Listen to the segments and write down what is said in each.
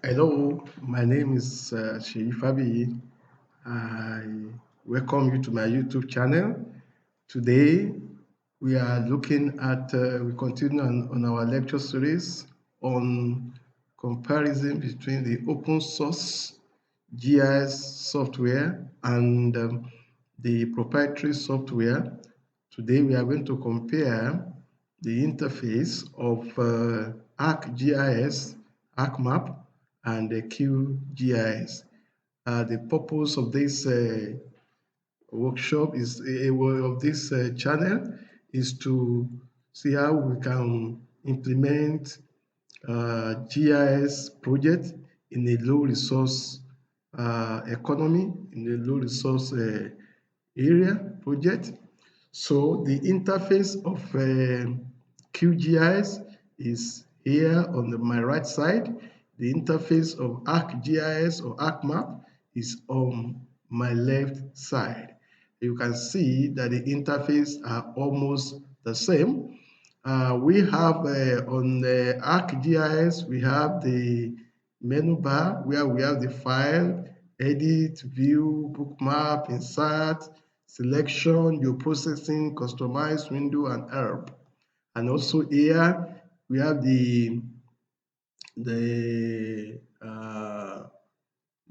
Hello, my name is Sheyi Fabi. I welcome you to my YouTube channel. Today, we continue on our lecture series on comparison between the open source GIS software and the proprietary software. Today, we are going to compare the interface of ArcGIS, ArcMap, and QGIS. The purpose of this workshop is of this channel is to see how we can implement GIS project in a low resource economy, in a low resource area project. So the interface of QGIS is here on my right side. The interface of ArcGIS or ArcMap is on my left side. You can see that the interface are almost the same. We have on the ArcGIS, we have the menu bar where we have the file, edit, view, bookmap, insert, selection, your processing, customize window, and help. And also here we have the uh,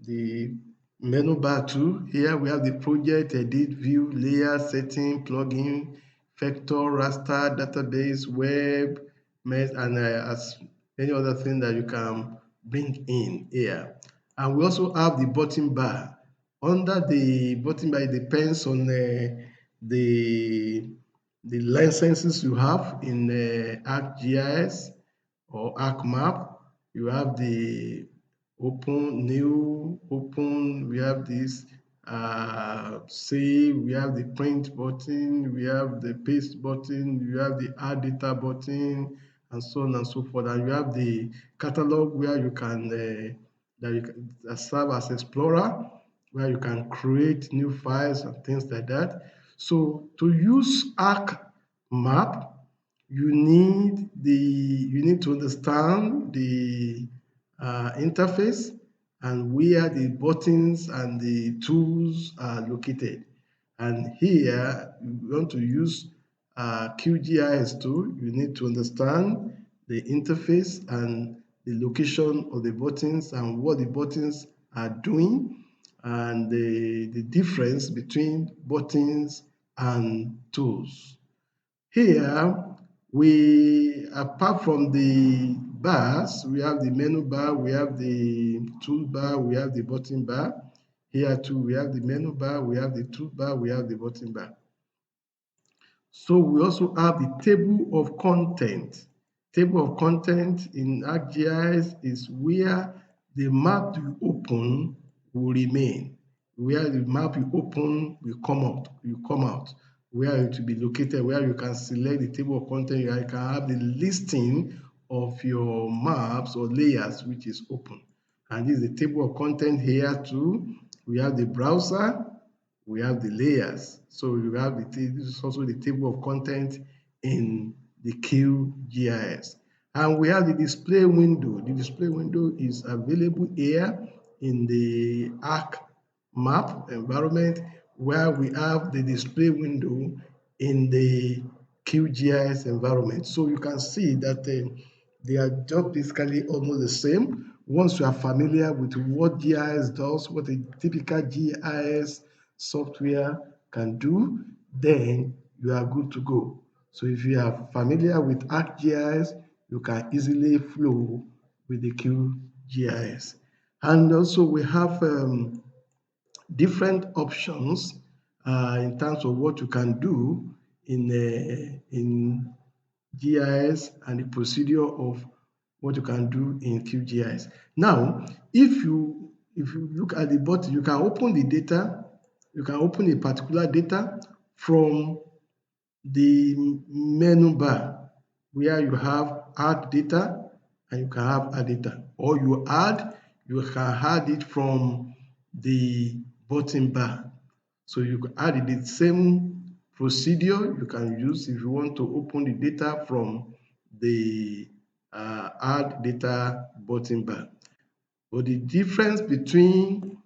the menu bar too. Here we have the project, edit, view, layer, setting, plugin, vector, raster, database, web, mesh, and as any other thing that you can bring in here. And we also have the button bar. Under the button bar, it depends on the the licenses you have in ArcGIS or ArcMap. You have the open, new, open, we have this save, we have the print button, we have the paste button, we have the add data button, and so on and so forth. And you have the catalog where you can that serve as explorer, where you can create new files and things like that. So to use ArcMap, you need to understand the interface and where the buttons and the tools are located. And here you want to use QGIS tool. You need to understand the interface and the location of the buttons and what the buttons are doing and the difference between buttons and tools. Here, apart from the bars, we have the menu bar, we have the toolbar, we have the button bar. Here too, we have the menu bar, we have the toolbar, we have the button bar. So we also have the table of content. Table of content in ArcGIS is where the map you open will remain. Where the map you open will come out, where it will be located, where you can select the table of content, you can have the listing of your maps or layers which is open. And this is the table of content here too. We have the browser, we have the layers. So you have this is also the table of content in the QGIS. And we have the display window. The display window is available here in the Arc map environment where we have the display window in the QGIS environment. So you can see that they are just basically almost the same. Once you are familiar with what GIS does, what a typical GIS software can do, then you are good to go. So if you are familiar with ArcGIS, you can easily flow with the QGIS. And also we have different options in terms of what you can do in GIS and the procedure of what you can do in QGIS. Now, if you look at the button, you can open the data, you can open a particular data from the menu bar where you have add data and you can have add data, or you can add it from the button bar. So you can add it, the same procedure you can use if you want to open the data from the add data button bar. But the difference between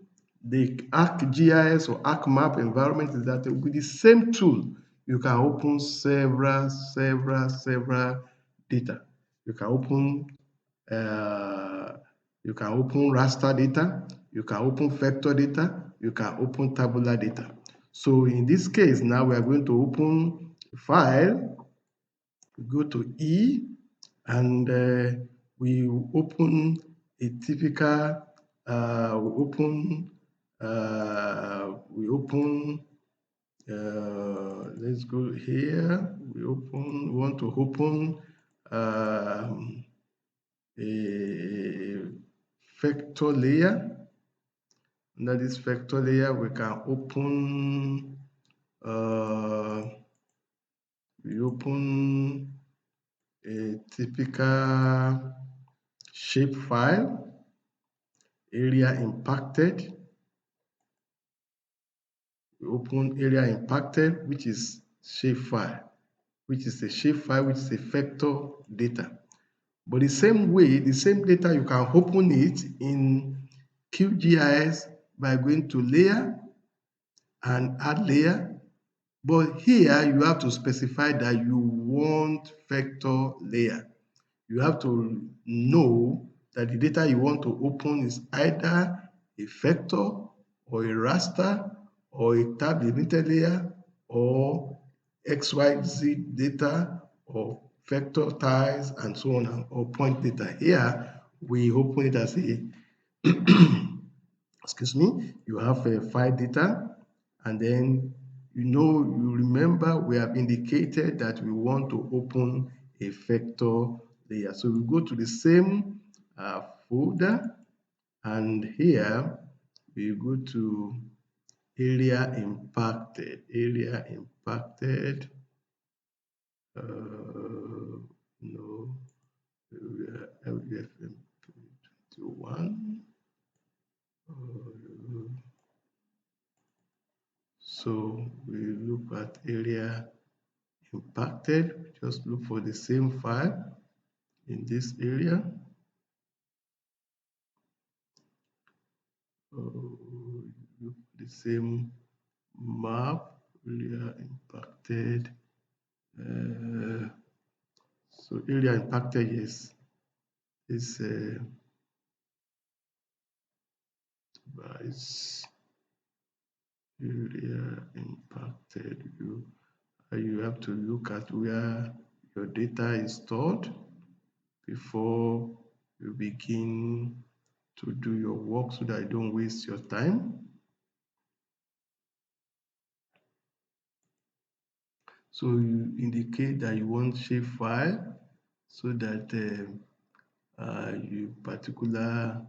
the ArcGIS or ArcMap environment is that with the same tool, you can open several data. You can open uh, raster data, you can open vector data, you can open tabular data. So in this case, now we are going to open a file. We go to E, and we open a typical, let's go here. We want to open a vector layer. Under this vector layer, we can open, a typical shape file, area impacted. We open area impacted, which is shapefile, which is a shapefile, which is a vector data. But the same way, the same data, you can open it in QGIS by going to layer and add layer. But here you have to specify that you want vector layer. You have to know that the data you want to open is either a vector or a raster or a tab delimited layer or XYZ data or vector tiles and so on, or point data. Here we open it as a excuse me, you have a file data, and then you remember we have indicated that we want to open a vector layer. So we go to the same folder, and here we go to area impacted, no, LVFM 21. So we look at area impacted, just look for the same file in this area. Look the same map, area impacted. So area impacted is device area impacted. You have to look at where your data is stored before you begin to do your work, so that you don't waste your time. So you indicate that you want shapefile, so that you particular,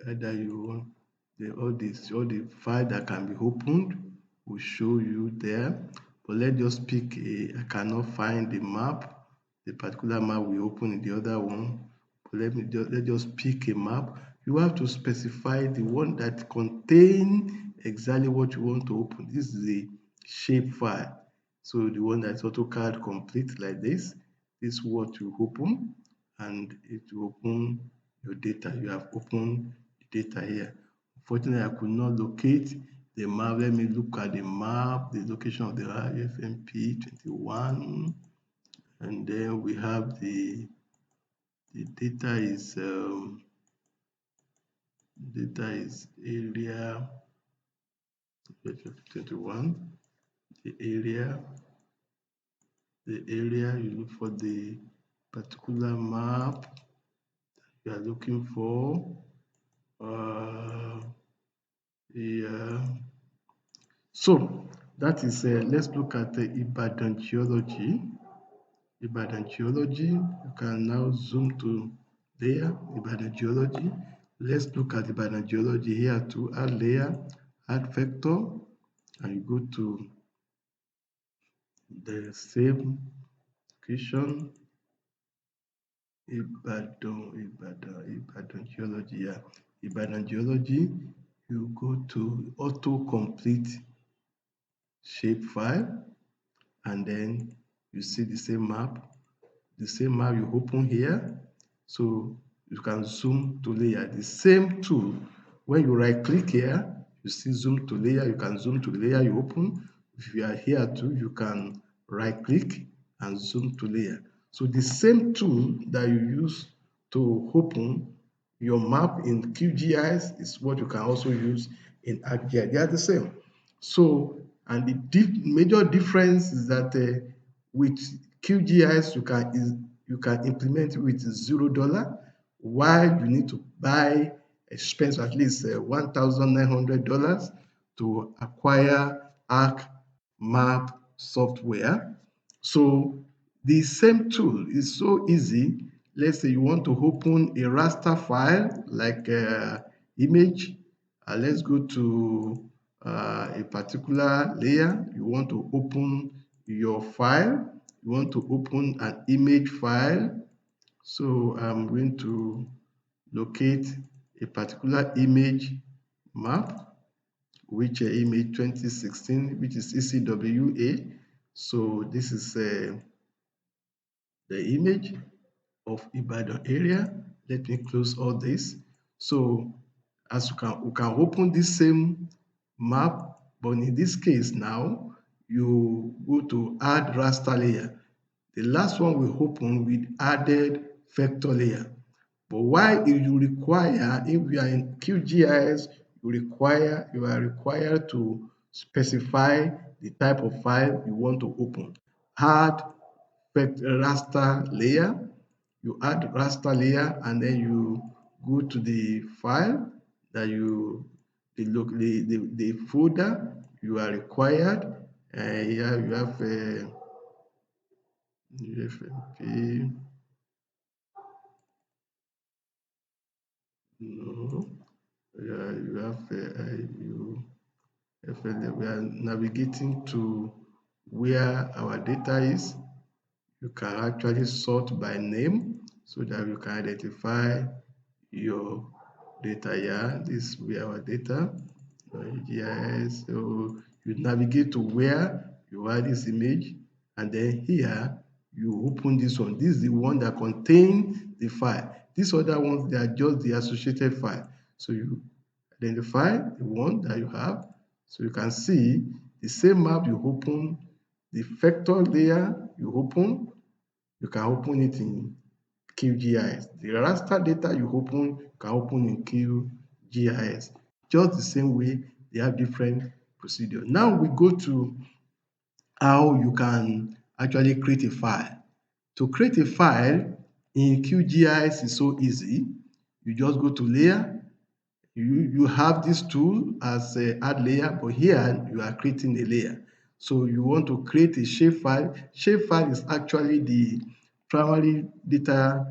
either you want all the file that can be opened will show you there. But let's just pick I cannot find the map, the particular map we open in the other one. But let's just pick a map. You have to specify the one that contain exactly what you want to open. This is the shape file. So the one that's AutoCAD complete like this is what you open, and it will open your data. You have opened the data here. Unfortunately, I could not locate the map. Let me look at the map, the location of the IFMP 21, and then we have the data is area 21. The area, you look for the particular map you are looking for. Yeah. So that is, let's look at the Ibadan geology. Ibadan geology, you can now zoom to there, Ibadan geology. Let's look at Ibadan geology here to add layer, add vector, and you go to the same location, Ibadan geology. Yeah, Ibadan geology. You go to autocomplete shapefile, and then you see the same map you open here. So you can zoom to layer. The same tool, when you right click here, you see zoom to layer, you can zoom to the layer you open. If you are here too, you can right click and zoom to layer. So the same tool that you use to open your map in QGIS is what you can also use in ArcGIS. They are the same. So, and the major difference is that with QGIS you can implement with $0, while you need to buy expense at least $1,900 to acquire ArcMap software. So the same tool is so easy. Let's say you want to open a raster file like image. Let's go to a particular layer. You want to open your file. You want to open an image file. So I'm going to locate a particular image map, which image 2016, which is ECWA. So this is the image of Ibadan area. Let me close all this. So as we can open this same map, but in this case now, you go to add raster layer. The last one we opened, we added vector layer. But why if you require, if you are in QGIS, you are required to specify the type of file you want to open. Add raster layer, you add raster layer, and then you go to the file that the folder you are required. Here you have UFMP. No, you have we are navigating to where our data is. You can actually sort by name so that you can identify your data here. This is where our data, GIS. So you navigate to where you add this image, and then here you open this one. This is the one that contains the file. These other ones, they are just the associated file. So you identify the one that you have. So you can see the same map you open, the vector layer you can open it in QGIS. The raster data you can open in QGIS. Just the same way, they have different procedure. Now we go to how you can actually create a file. To create a file in QGIS is so easy. You just go to layer. You have this tool as a add layer, but here you are creating a layer. So you want to create a shapefile. Shapefile is actually the primary data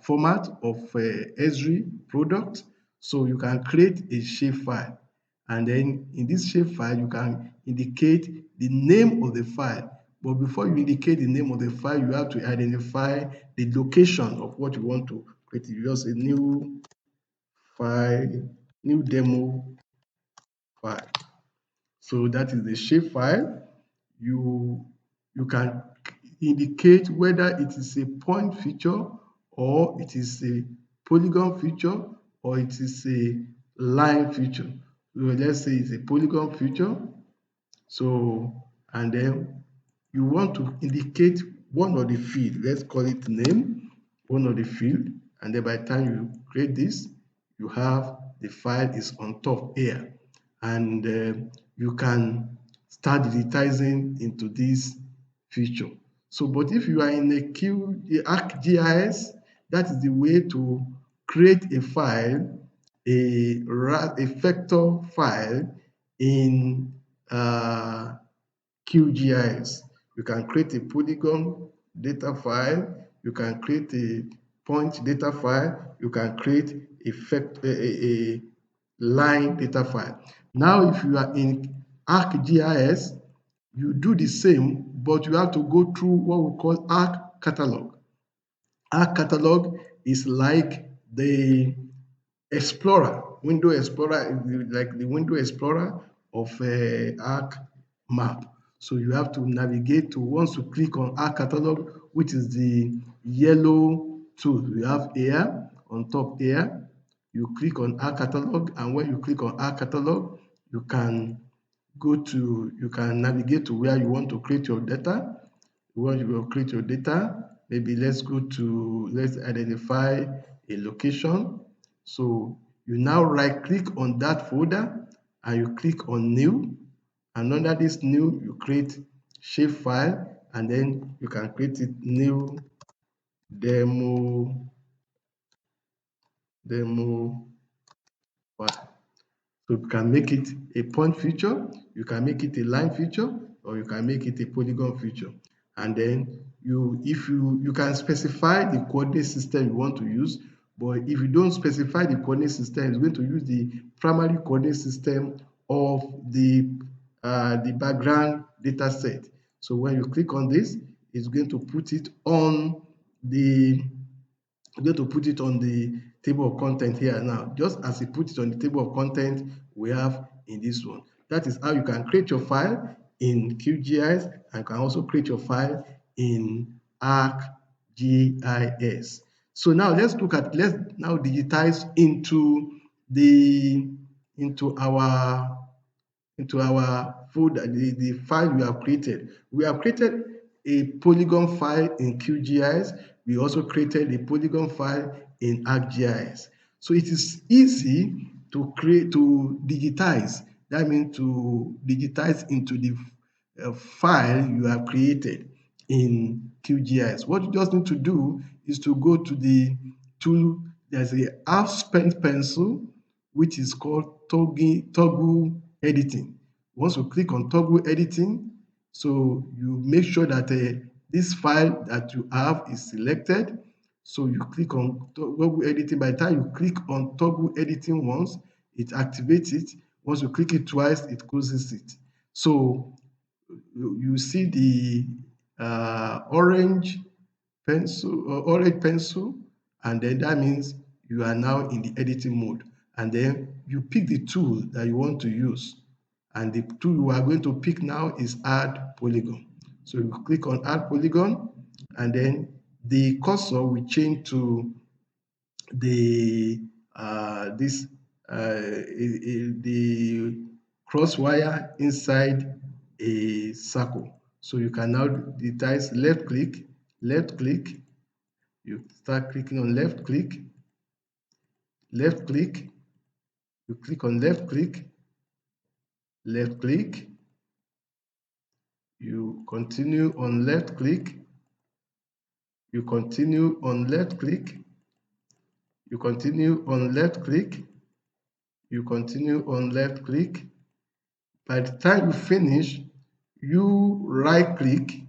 format of Esri product. So you can create a shapefile, and then in this shapefile you can indicate the name of the file. But before you indicate the name of the file, you have to identify the location of what you want to create. You just a new file, new demo file. So that is the shape file. You can indicate whether it is a point feature, or it is a polygon feature, or it is a line feature. So let's say it's a polygon feature. So, and then you want to indicate one of the field. Let's call it name, one of the field. And then by the time you create this, you have the file is on top here. And you can start digitizing into this feature. So, but if you are in a ArcGIS, that is the way to create a file, a vector file in QGIS. You can create a polygon data file, you can create a point data file, you can create a line data file. Now, if you are in ArcGIS, you do the same, but you have to go through what we call Arc Catalog. Arc Catalog is like the Explorer, Window Explorer, like the Window Explorer of Arc Map. So you have to navigate to, once you click on Arc Catalog, which is the yellow tool we have here, on top here, you click on Our Catalog, and when you click on Our Catalog, you can navigate to where you want to create your data. You want to create your data. Maybe let's identify a location. So you now right click on that folder and you click on New. And under this New, you create shapefile, and then you can create it new demo file. So you can make it a point feature, you can make it a line feature, or you can make it a polygon feature. And then you can specify the coordinate system you want to use, but if you don't specify the coordinate system, it's going to use the primary coordinate system of the background data set. So when you click on this, it's going to put it on the table of content here now, just as you put it on the table of content we have in this one. That is how you can create your file in QGIS, and can also create your file in ArcGIS. So now let's now digitize into our folder, the file we have created. We have created a polygon file in QGIS. We also created a polygon file in ArcGIS. So it is easy to digitize. That means to digitize into the file you have created in QGIS. What you just need to do is to go to the tool. There's a half spent pencil, which is called toggle editing. Once you click on toggle editing, so you make sure that this file that you have is selected. So you click on toggle editing. By the time you click on toggle editing once, it activates it. Once you click it twice, it closes it. So you see the orange pencil, and then that means you are now in the editing mode. And then you pick the tool that you want to use, and the tool you are going to pick now is Add Polygon. So you click on Add Polygon, and then the cursor will change to the the crosswire inside a circle. So you can now digitize left click, you start clicking on left click, you click on left click, you continue on left click, you continue on left click, you continue on left click, you continue on left click. By the time you finish, you right click,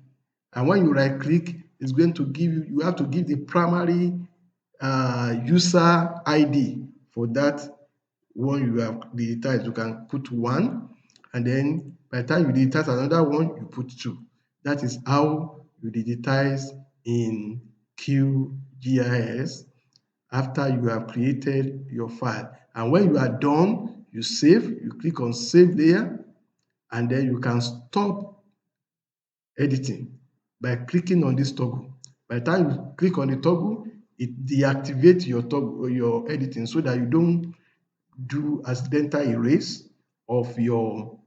and when you right click, it's going to give you have to give the primary user ID for that one you have digitized. You can put 1, and then by the time you digitize another one, you put 2. That is how you digitize in QGIS after you have created your file. And when you are done, you save, you click on Save Layer, and then you can stop editing by clicking on this toggle. By the time you click on the toggle, it deactivates your editing, so that you don't do accidental erase of your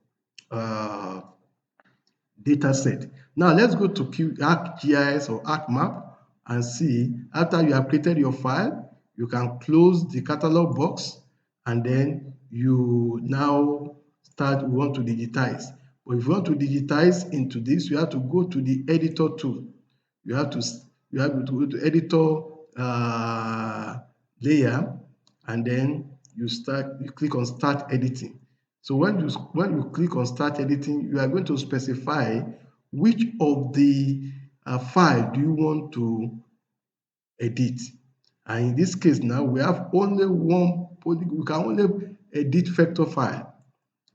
data set. Now let's go to ArcGIS or ArcMap and see, after you have created your file, you can close the catalog box, and then you now want to digitize. But if you want to digitize into this, you have to go to the editor tool. You have to go to editor layer, and then you click on start editing. So when you click on start editing, you are going to specify which of the file do you want to edit. And in this case now, we have only one polygon. We can only edit vector file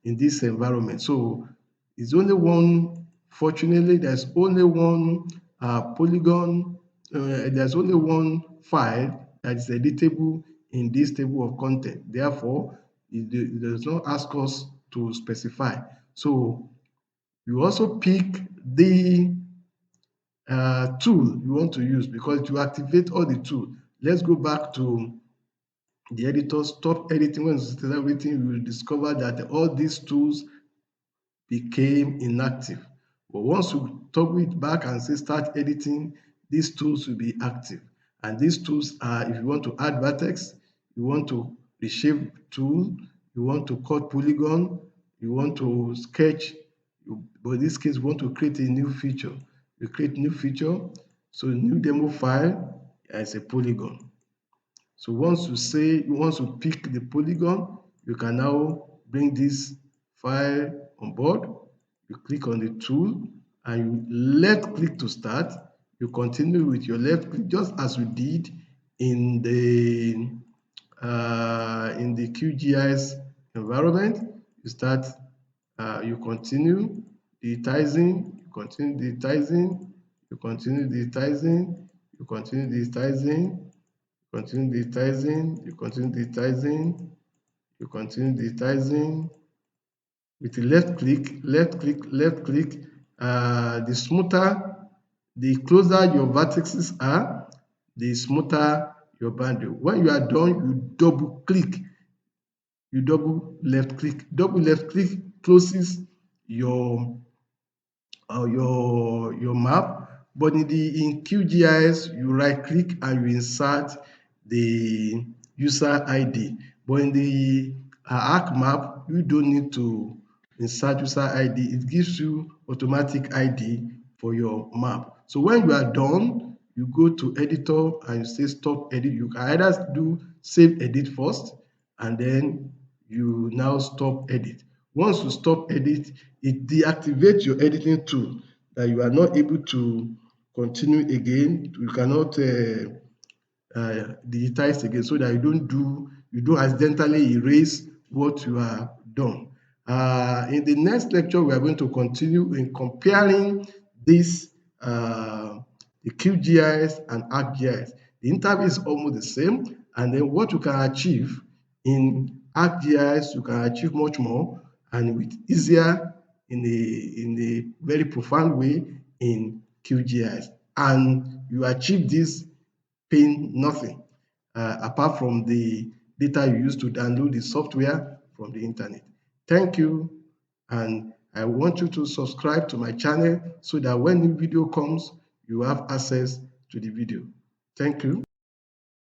in this environment. So it's only one, fortunately, there's only one polygon, there's only one file that is editable in this table of content. Therefore, it does not ask us to specify. So you also pick the tool you want to use, because to activate all the tool, let's go back to the editor, stop editing. When you start everything, you will discover that all these tools became inactive. But once you toggle it back and say start editing, these tools will be active. And these tools are, if you want to add vertex, you want to reshape tool, you want to cut polygon, you want to sketch, but in this case, you want to create a new feature. You create new feature, so new demo file as a polygon. So once you pick the polygon, you can now bring this file on board. You click on the tool and you left click to start. You continue with your left click just as you did in the QGIS environment. You continue digitizing, you continue digitizing, you continue digitizing, you continue digitizing, continue digitizing, you continue digitizing, you continue digitizing. With the left click, left click, left click, the smoother, the closer your vertices are, the smoother your boundary. When you are done, you double click, you double left click. Double left click closes your your map, but in QGIS you right click and you insert the user ID. But in the ArcMap you don't need to insert user ID. It gives you automatic ID for your map. So when you are done, you go to editor and you say stop edit. You can either do save edit first and then you now stop edit. Once you stop edit, it deactivates your editing tool that you are not able to continue again. You cannot digitize again, so that you don't accidentally erase what you have done. In the next lecture, we are going to continue in comparing this the QGIS and ArcGIS. The interface is almost the same, and then what you can achieve in ArcGIS, you can achieve much more and with easier in a very profound way in QGIS. And you achieve this paying nothing apart from the data you use to download the software from the internet. Thank you, and I want you to subscribe to my channel so that when new video comes, you have access to the video. Thank you.